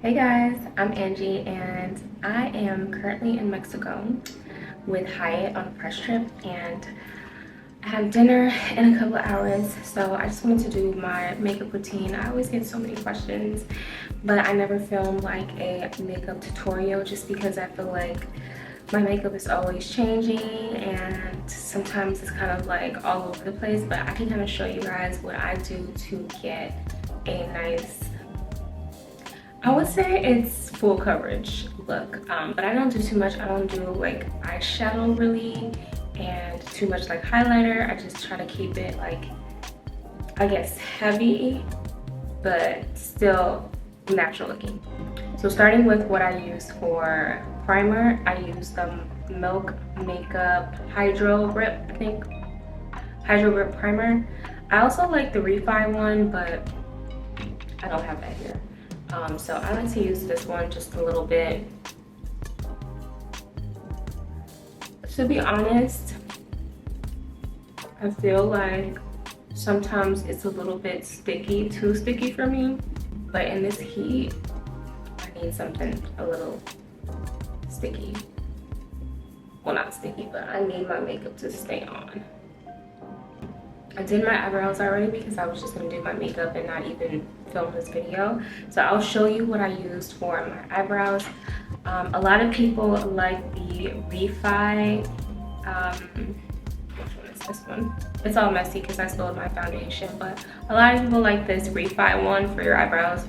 Hey guys, I'm Angie and I am currently in Mexico with Hyatt on a press trip, and I have dinner in a couple of hours, so I just wanted to do my makeup routine. I always get so many questions, but I never film like a makeup tutorial just because I feel like my makeup is always changing and sometimes it's kind of like all over the place, but I can kind of show you guys what I do to get a nice, I would say it's full coverage look, but I don't do too much. I don't do like eyeshadow really and too much like highlighter. I just try to keep it like, I guess, heavy, but still natural looking. So starting with what I use for primer, I use the Milk Makeup Hydro Grip, I think. Hydro Grip Primer. I also like the Refi one, but I don't have that here. So I like to use this one just a little bit. To be honest, I feel like sometimes it's a little bit sticky, too sticky for me. But in this heat, I need something a little sticky. Well, not sticky, but I need my makeup to stay on. I did my eyebrows already because I was just gonna do my makeup and not even film this video. So I'll show you what I used for my eyebrows. A lot of people like the Refi, which one is this one? It's all messy because I spilled my foundation, but a lot of people like this Refi one for your eyebrows.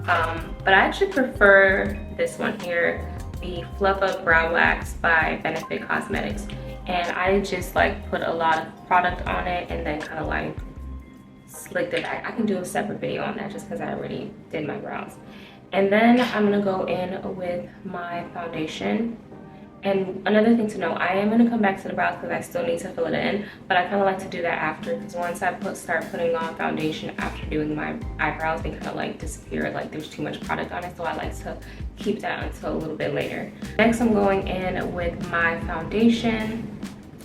But I actually prefer this one here, the Fluff Up Brow Wax by Benefit Cosmetics. And I just like put a lot of product on it and then kind of like slicked it back. I can do a separate video on that just because I already did my brows. And then I'm gonna go in with my foundation. And another thing to know, I am gonna come back to the brows because I still need to fill it in, but I kind of like to do that after, because once I start putting on foundation after doing my eyebrows, they kind of like disappear, like there's too much product on it, so I like to keep that until a little bit later. Next, I'm going in with my foundation.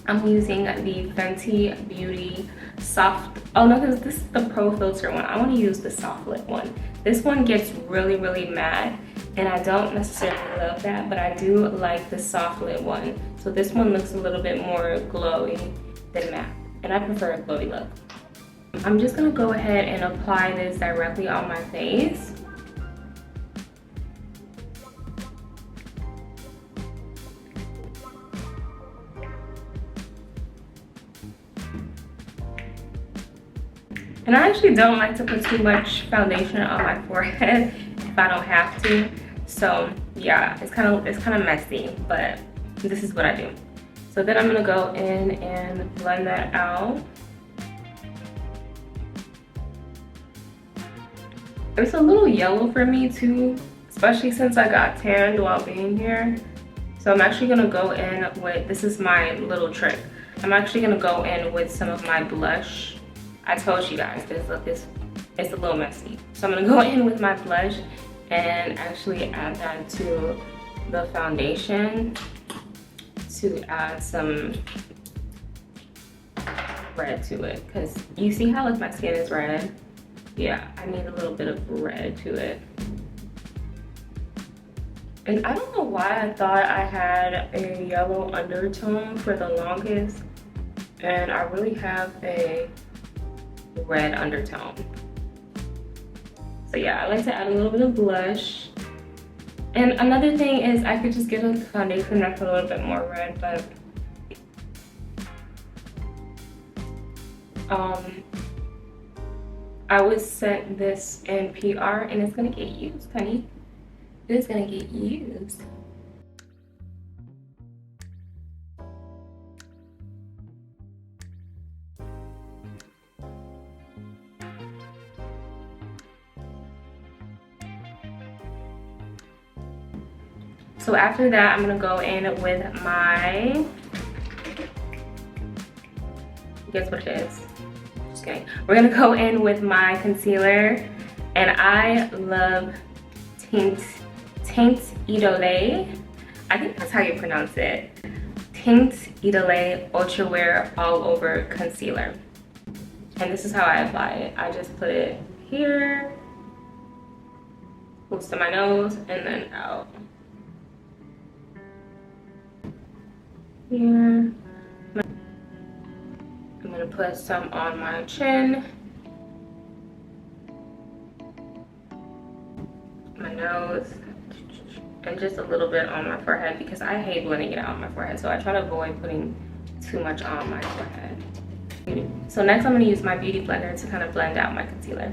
I'm using the Fenty Beauty Soft, oh no, because this is the Pro Filter one. I want to use the Soft Lip one. This one gets really matte, and I don't necessarily love that, but I do like the Soft Lip one. So this one looks a little bit more glowy than matte, and I prefer a glowy look. I'm just gonna go ahead and apply this directly on my face. And I actually don't like to put too much foundation on my forehead if I don't have to. So yeah, it's kind of messy, but this is what I do. So then I'm gonna go in and blend that out. It's a little yellow for me too, especially since I got tanned while being here. So I'm actually gonna go in with, this is my little trick. I'm actually gonna go in with some of my blush. I told you guys this look is, it's a little messy. So I'm gonna go in with my blush and actually add that to the foundation to add some red to it. Cause you see how like my skin is red? Yeah, I need a little bit of red to it. And I don't know why I thought I had a yellow undertone for the longest, and I really have a red undertone. So yeah, I like to add a little bit of blush. And another thing is I could just get a foundation that's a little bit more red, but I was sent this in PR and it's gonna get used, honey. It's gonna get used. So after that, I'm gonna go in with my, guess what it is? Just kidding. We're gonna go in with my concealer, and I love Teint Idole. I think that's how you pronounce it. Teint Idole Ultra Wear All Over Concealer. And this is how I apply it. I just put it here Goes to my nose and then out. Here. I'm gonna put some on my chin, my nose, and just a little bit on my forehead because I hate blending it out on my forehead. So I try to avoid putting too much on my forehead. So next I'm gonna use my beauty blender to kind of blend out my concealer.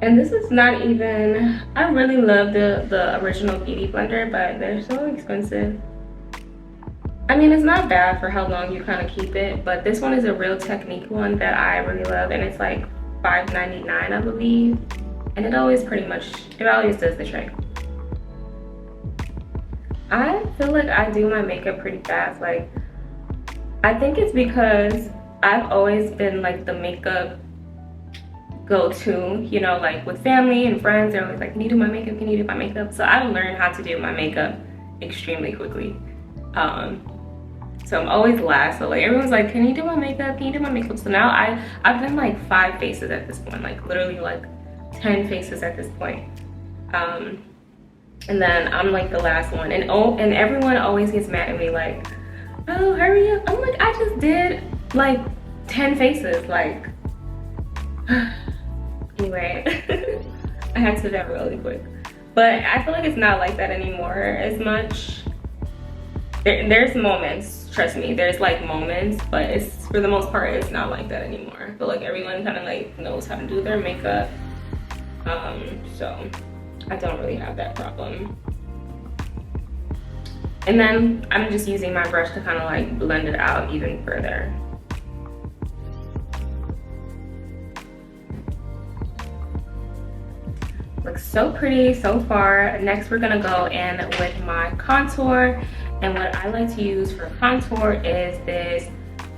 And this is not even, I really love the original beauty blender, but they're so expensive. I mean, it's not bad for how long you kind of keep it, but this one is a Real Technique one that I really love, and it's like $5.99, I believe. And it always does the trick. I feel like I do my makeup pretty fast. Like, I think it's because I've always been like the makeup go-to, you know, like with family and friends, they're always like, can you do my makeup, can you do my makeup? So I've learned how to do my makeup extremely quickly. So I'm always last, so like everyone's like, can you do my makeup, can you do my makeup? So now I've done like 5 faces at this point, like literally like 10 faces at this point. And then I'm like the last one, and everyone always gets mad at me like, oh, hurry up. I'm like, I just did like 10 faces, like anyway. I had to do that really quick, but I feel like it's not like that anymore as much. There's moments, trust me, there's like moments, but it's, for the most part, it's not like that anymore. I feel like everyone kind of like knows how to do their makeup, so I don't really have that problem. And then I'm just using my brush to kind of like blend it out even further. Looks so pretty so far. Next we're gonna go in with my contour, and what I like to use for contour is this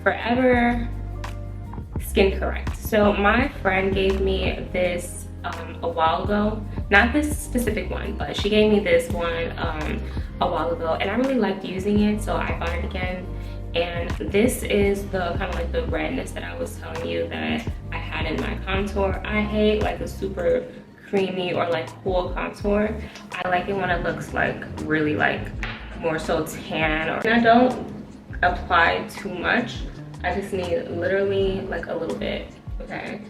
Forever Skin Correct. So my friend gave me this a while ago, not this specific one, but she gave me this one a while ago, and I really liked using it, so I bought it again. And this is the kind of like the redness that I was telling you that I had in my contour. I hate like a super creamy or like cool contour. I like it when it looks like really like more so tan, and I don't apply too much. I just need literally like a little bit, okay?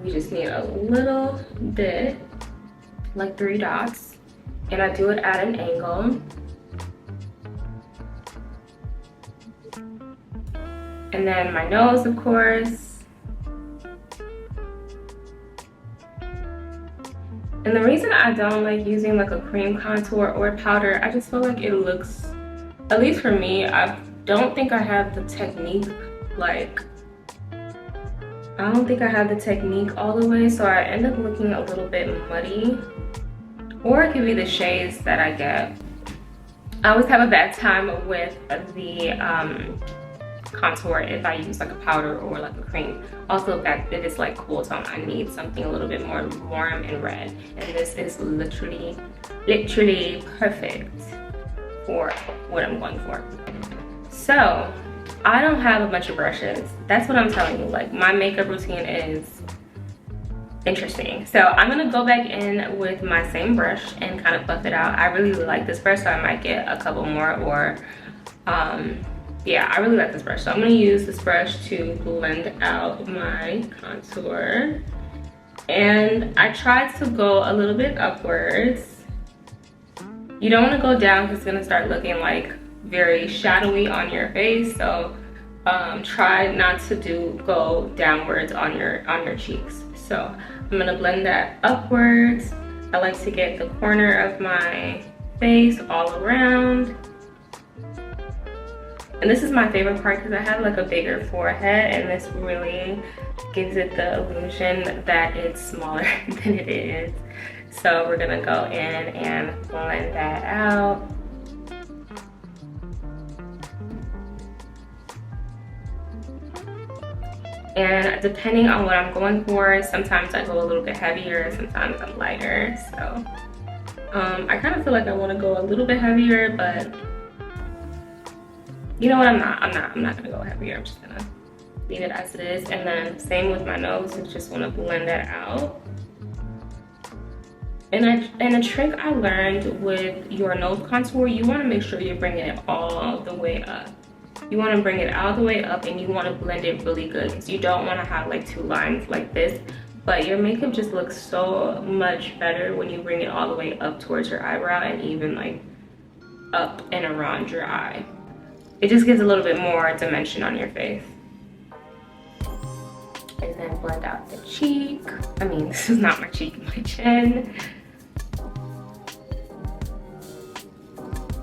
We just need a little bit, like 3 dots, and I do it at an angle. And then my nose, of course. And the reason I don't like using like a cream contour or powder, I just feel like it looks, at least for me, I don't think I have the technique, like, I don't think I have the technique all the way, so I end up looking a little bit muddy. Or it could be the shades that I get. I always have a bad time with the contour if I use like a powder or like a cream. Also, if it is like cool tone, I need something a little bit more warm and red, and this is literally perfect for what I'm going for. So I don't have a bunch of brushes. That's what I'm telling you. Like, my makeup routine is interesting. So I'm gonna go back in with my same brush and kind of buff it out. I really like this brush, so I might get a couple more, or yeah, I really like this brush. So I'm gonna use this brush to blend out my contour. And I tried to go a little bit upwards. You don't wanna go down because it's gonna start looking like very shadowy on your face. So try not to go downwards on your cheeks. So I'm gonna blend that upwards. I like to get the corner of my face all around. And this is my favorite part because I have like a bigger forehead, and this really gives it the illusion that it's smaller than it is. So we're gonna go in and blend that out. And depending on what I'm going for, sometimes I go a little bit heavier, sometimes I'm lighter. So I kind of feel like I want to go a little bit heavier, but you know what, I'm not gonna go heavier. I'm just gonna leave it as it is. And then same with my nose, I just want to blend that out. And a trick I learned with your nose contour, you want to make sure you're bringing it all the way up. You want to bring it all the way up, and you want to blend it really good, because you don't want to have like two lines like this. But your makeup just looks so much better when you bring it all the way up towards your eyebrow and even like up and around your eye. It just gives a little bit more dimension on your face. And then blend out the cheek. I mean, this is not my cheek, my chin.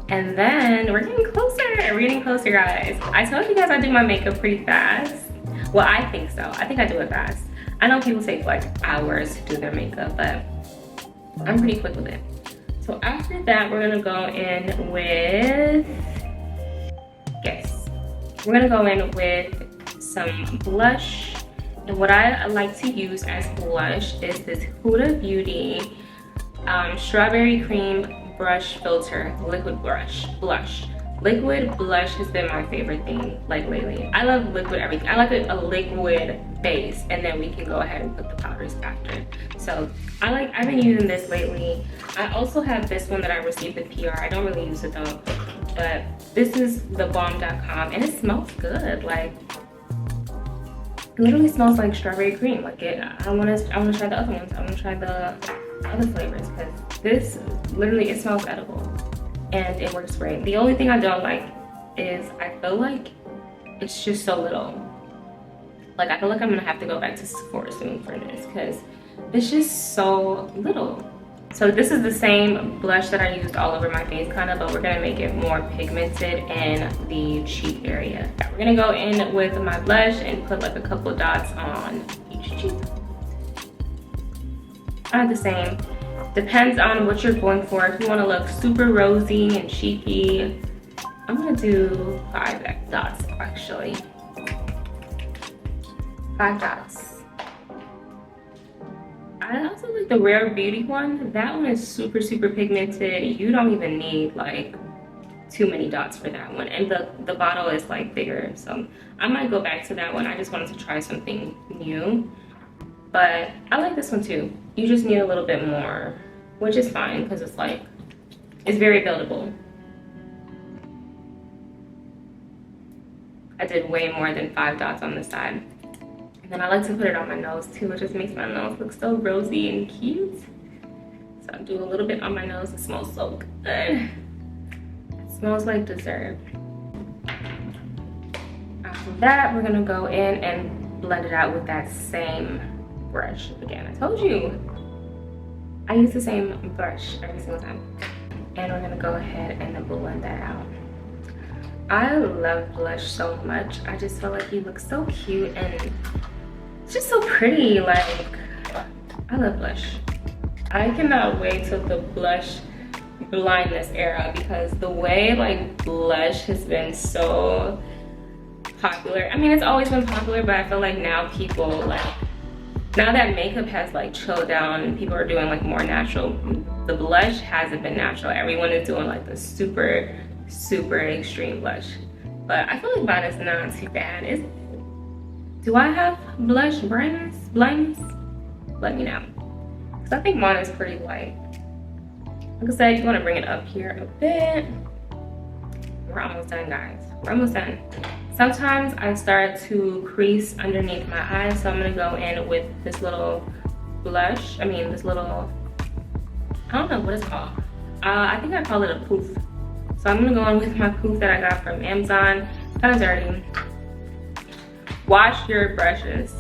And then we're getting closer. We're getting closer, guys. I told you guys I do my makeup pretty fast. Well, I think so. I think I do it fast. I know people take like hours to do their makeup, but I'm pretty quick with it. So after that, we're gonna go in with, we're gonna go in with some blush. And what I like to use as blush is this Huda Beauty Strawberry Cream Brush Filter Liquid Blush. Liquid blush has been my favorite thing like lately. I love liquid everything. I like a liquid base, and then we can go ahead and put the powders after. So I've been using this lately. I also have this one that I received the PR. I don't really use it though, but this is thebomb.com, and it smells good. Like, it literally smells like strawberry cream. Like I want to try the other ones. I want to try the other flavors, because this literally, it smells edible and it works great. The only thing I don't like is I feel like it's just so little. Like, I feel like I'm gonna have to go back to Sephora soon for this, because it's just so little. So this is the same blush that I used all over my face kind of, but we're gonna make it more pigmented in the cheek area. We're gonna go in with my blush and put like a couple dots on each cheek. I the same. Depends on what you're going for. If you wanna look super rosy and cheeky, I'm gonna do 5 dots actually. 5 dots. I also like the Rare Beauty one. That one is super pigmented. You don't even need like too many dots for that one. And the bottle is like bigger. So I might go back to that one. I just wanted to try something new. But I like this one too. You just need a little bit more, which is fine, because it's like, it's very buildable. I did way more than 5 dots on this side. And then I like to put it on my nose too. It just makes my nose look so rosy and cute. So I'll do a little bit on my nose. It smells so good. It smells like dessert. After that, we're gonna go in and blend it out with that same brush again. I told you, I use the same brush every single time. And we're gonna go ahead and blend that out. I love blush so much. I just feel like you look so cute and it's just so pretty. Like, I love blush. I cannot wait till the blush blindness era, because the way like blush has been so popular. I mean, it's always been popular, but I feel like now people like, now that makeup has like chilled down and people are doing like more natural, the blush hasn't been natural. Everyone is doing like the super extreme blush. But I feel like mine is not too bad. Do I have blush blindness? Let me know. Because I think mine is pretty light. Like I said, you want to bring it up here a bit. We're almost done, guys. We're almost done. Sometimes I start to crease underneath my eyes, so I'm gonna go in with this little blush. I mean, this little, I don't know what it's called. I think I call it a poof. So I'm gonna go in with my poof that I got from Amazon. It's kind of dirty. Wash your brushes.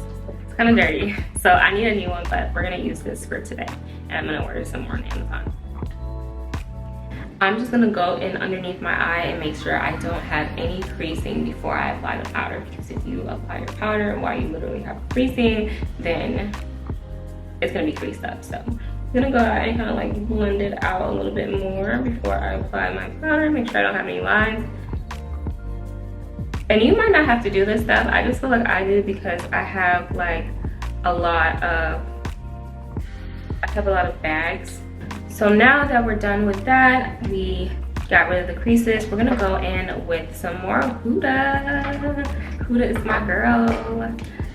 It's kind of dirty. So I need a new one, but we're gonna use this for today. And I'm gonna order some more on Amazon. I'm just gonna go in underneath my eye and make sure I don't have any creasing before I apply the powder, because if you apply your powder while you literally have creasing, then it's gonna be creased up. So I'm gonna go out and kind of like blend it out a little bit more before I apply my powder, make sure I don't have any lines. And you might not have to do this stuff. I just feel like I do, because I have like a lot of bags. So now that we're done with that, we got rid of the creases. We're gonna go in with some more Huda. Huda is my girl.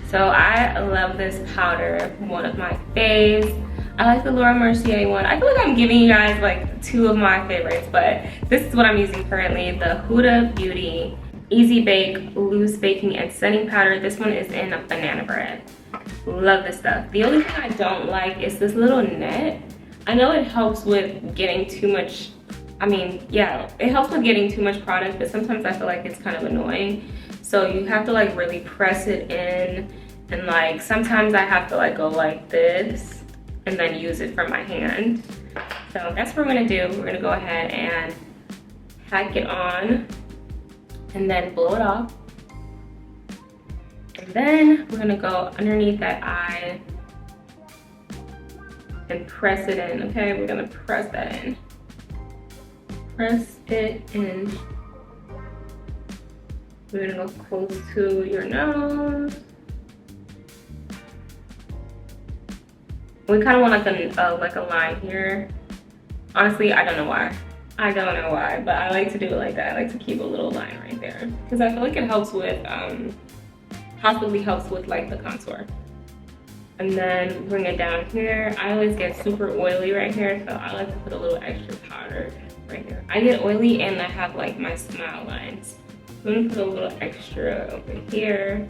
So I love this powder, one of my faves. I like the Laura Mercier one. I feel like I'm giving you guys like two of my favorites, but this is what I'm using currently, the Huda Beauty Easy Bake Loose Baking and Setting Powder. This one is in a banana bread. Love this stuff. The only thing I don't like is this little net. I know it helps with getting too much, it helps with getting too much product, but sometimes I feel like it's kind of annoying. So you have to like really press it in, and like sometimes I have to like go like this and then use it from my hand. So that's what we're gonna do. We're gonna go ahead and pack it on and then blow it off. And then we're gonna go underneath that eye and press it in, okay? We're gonna press that in. Press it in. We're gonna go close to your nose. We kind of want like a line here. Honestly, I don't know why. I don't know why, but I like to do it like that. I like to keep a little line right there because I feel like it helps with, possibly helps with like the contour. And then bring it down here. I always get super oily right here, so I like to put a little extra powder right here. I get oily and I have like my smile lines. I'm gonna put a little extra over here.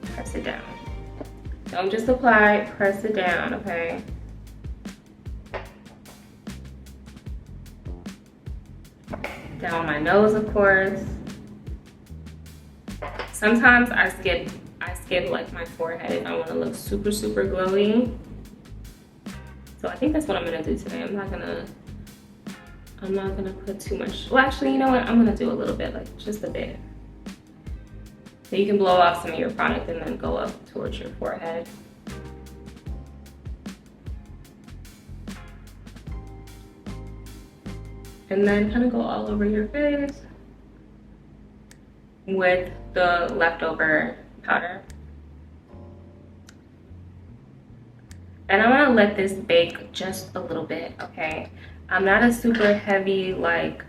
Press it down. Don't just apply, press it down, okay? Down my nose, of course. Sometimes I skip like my forehead if I want to look super, super glowy. So I think that's what I'm gonna do today. I'm not gonna put too much. Well, actually, you know what? I'm gonna do a little bit, like just a bit. So you can blow off some of your product and then go up towards your forehead. And then kind of go all over your face with the leftover powder. And I'm gonna let this bake just a little bit, okay? I'm not a super heavy like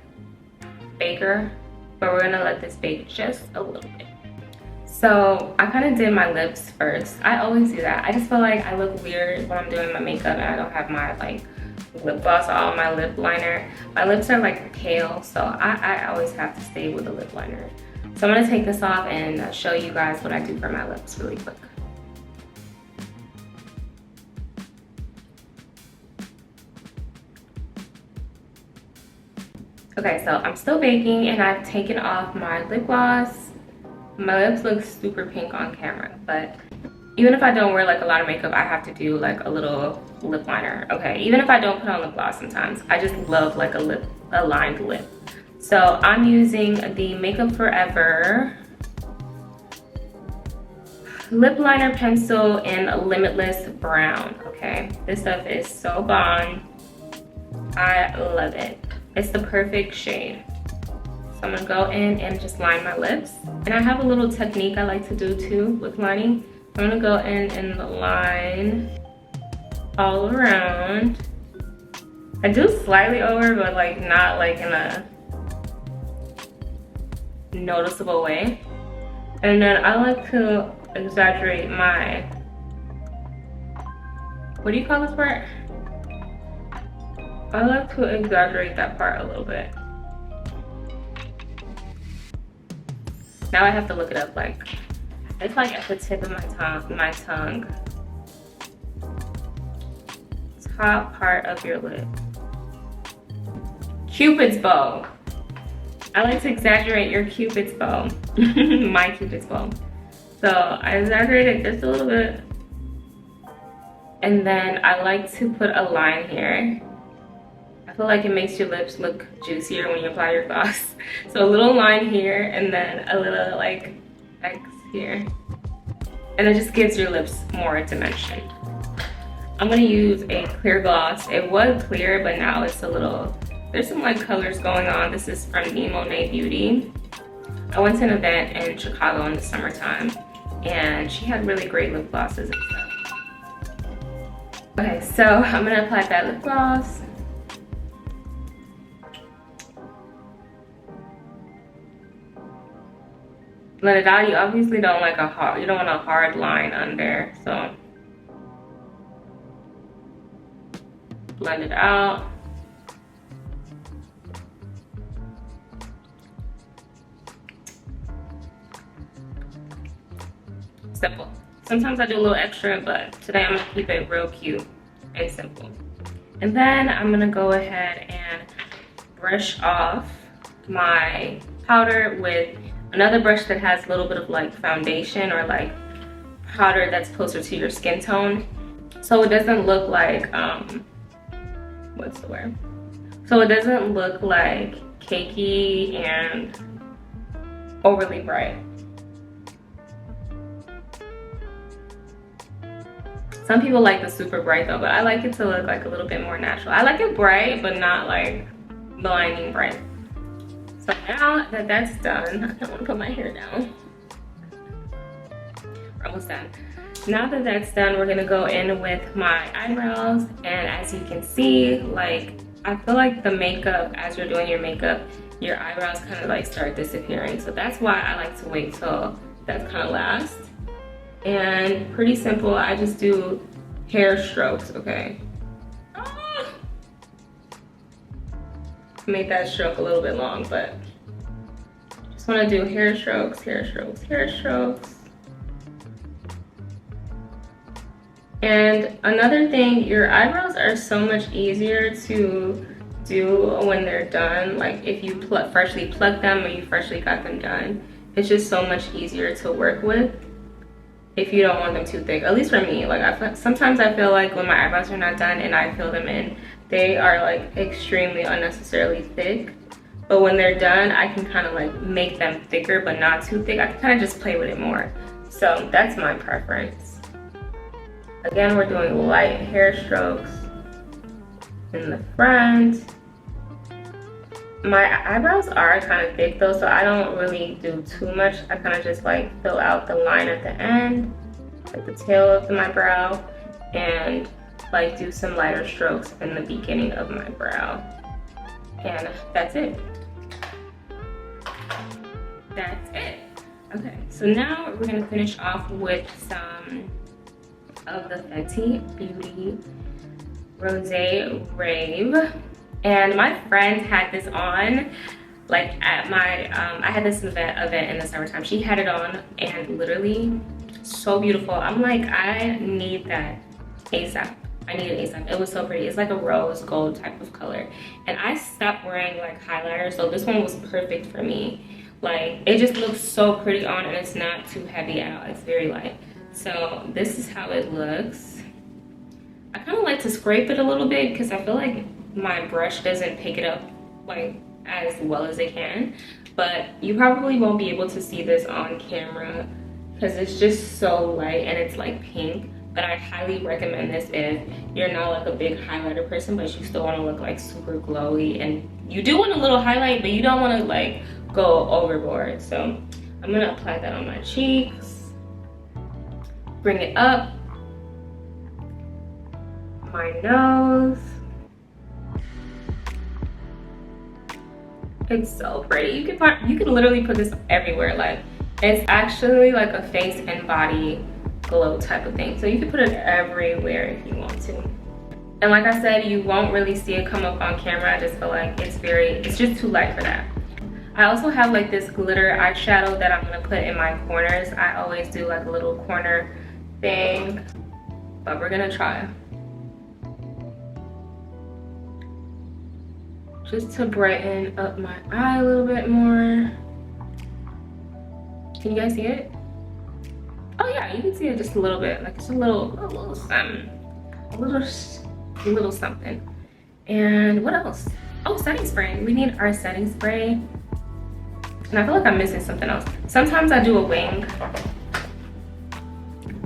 baker, but we're gonna let this bake just a little bit. So I kind of did my lips first. I always do that. I just feel like I look weird when I'm doing my makeup and I don't have my like lip gloss on my lip liner. My lips are like pale, so I always have to stay with a lip liner. So I'm gonna take this off and show you guys what I do for my lips really quick. Okay, so I'm still baking and I've taken off my lip gloss. My lips look super pink on camera, but even if I don't wear like a lot of makeup, I have to do like a little lip liner, okay? Even if I don't put on lip gloss sometimes, I just love like a lined lip. So I'm using the Makeup Forever lip liner pencil in Limitless Brown, okay? This stuff is so bomb. I love it. It's the perfect shade. So I'm gonna go in and just line my lips. And I have a little technique I like to do too with lining. I'm gonna go in and line all around. I do slightly over, but like not like in a noticeable way. And then I like to exaggerate my, what do you call this part? I like to exaggerate that part a little bit. Now I have to look it up, like, it's like at the tip of my tongue. Top part of your lip. Cupid's bow. I like to exaggerate your Cupid's bow. My Cupid's bow. So I exaggerate it just a little bit. And then I like to put a line here. I feel like it makes your lips look juicier when you apply your gloss. So a little line here and then a little like X here. And it just gives your lips more dimension. I'm gonna use a clear gloss. It was clear, but now it's a little, there's some like colors going on. This is from Monet Beauty. I went to an event in Chicago in the summertime and she had really great lip glosses and stuff. Okay, so I'm gonna apply that lip gloss. Blend it out. You obviously don't like you don't want a hard line under, so blend it out. Simple. Sometimes I do a little extra, but today I'm gonna keep it real cute and simple. And then I'm gonna go ahead and brush off my powder with another brush that has a little bit of like foundation or like powder that's closer to your skin tone. So it doesn't look like, what's the word? So it doesn't look like cakey and overly bright. Some people like the super bright though, but I like it to look like a little bit more natural. I like it bright, but not like blinding bright. So now that that's done, I don't want to put my hair down. We're almost done. Now that that's done, we're gonna go in with my eyebrows. And as you can see, like, I feel like the makeup, as you're doing your makeup, your eyebrows kind of like start disappearing. So that's why I like to wait till that's kind of last. And pretty simple, I just do hair strokes, okay? Made that stroke a little bit long, but just wanna do hair strokes, hair strokes, hair strokes. And another thing, your eyebrows are so much easier to do when they're done. Like if you freshly plucked them or you freshly got them done, it's just so much easier to work with if you don't want them too thick. At least for me, like sometimes I feel like when my eyebrows are not done and I fill them in, they are like extremely unnecessarily thick. But when they're done, I can kind of like make them thicker but not too thick. I can kind of just play with it more. So that's my preference. Again, we're doing light hair strokes in the front. My eyebrows are kind of thick though, so I don't really do too much. I kind of just like fill out the line at the end, like the tail of my brow, and like do some lighter strokes in the beginning of my brow. And that's it. That's it. Okay, so now we're gonna finish off with some of the Fenty Beauty Rosé Rave. And my friend had this on, like at my, I had this event in the summertime. She had it on and literally so beautiful. I'm like, I need that ASAP. I need it ASAP. It was so pretty. It's like a rose gold type of color. And I stopped wearing like highlighter, so this one was perfect for me. Like, it just looks so pretty on and it's not too heavy at all. It's very light. So this is how it looks. I kind of like to scrape it a little bit because I feel like my brush doesn't pick it up like as well as it can. But you probably won't be able to see this on camera because it's just so light and it's like pink. But I highly recommend this if you're not like a big highlighter person, but you still want to look like super glowy and you do want a little highlight, but you don't want to like go overboard. So I'm gonna apply that on my cheeks. Bring it up my nose. It's so pretty. You can literally put this everywhere. Like, it's actually like a face and body glow type of thing. So you can put it everywhere if you want to. And like I said, you won't really see it come up on camera. I just feel like it's just too light for that. I also have like this glitter eyeshadow that I'm gonna put in my corners. I always do like a little corner thing, but we're gonna try. Just to brighten up my eye a little bit more. Can you guys see it? Oh yeah, you can see it just a little bit. Like it's a little something. A little something. And what else? Oh, setting spray. We need our setting spray. And I feel like I'm missing something else. Sometimes I do a wing.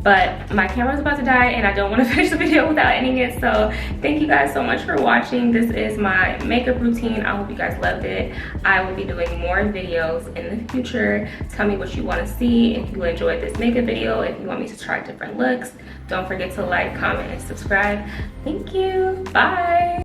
But my camera's about to die and I don't want to finish the video without ending it. So thank you guys so much for watching. This is my makeup routine. I hope you guys loved it. I will be doing more videos in the future. Tell me what you want to see. If you enjoyed this makeup video, if you want me to try different looks, don't forget to like, comment, and subscribe. Thank you. Bye.